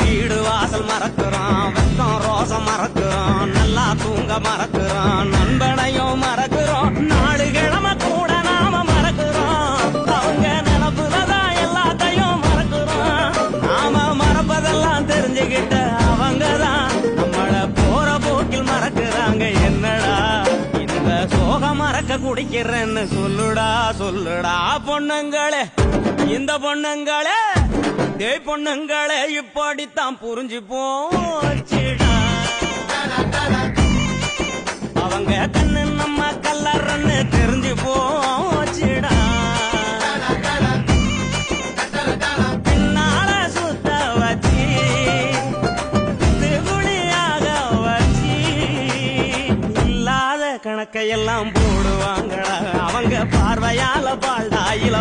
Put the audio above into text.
வீடு வாசல் மறக்கிறோம், வெக்கம் ரோசம் மறக்கிறோம், நல்லா தூங்க மறக்கிறோம், நண்பனையும் மறக்கிறோம், நாலு கிழமை கூட நாம மறக்கிறோம். அவங்க நினப்புலதான் எல்லாத்தையும் மறக்கிறோம். நாம மறப்பதெல்லாம் தெரிஞ்சுக்கிட்ட அவங்கதான் நம்மள போற போக்கில் மறக்கிறாங்க. என்னடா இந்த சோகம் மறக்க குடிக்கிறேன்னு சொல்லுடா சொல்லுடா பொண்ணுங்களே, இந்த பொண்ணுங்களே, தேய் பொண்ணுங்களே, இப்படித்தான் புரிஞ்சு போச்சுடா. அவங்க கண்ணு நம்ம கல்லறன்னு தெரிஞ்சு போச்சுடா. பின்னால சுத்த வச்சு திருகுழியாக வச்சு இல்லாத கணக்கையெல்லாம் போடுவாங்கடா. அவங்க பார்வையால பால்டாயில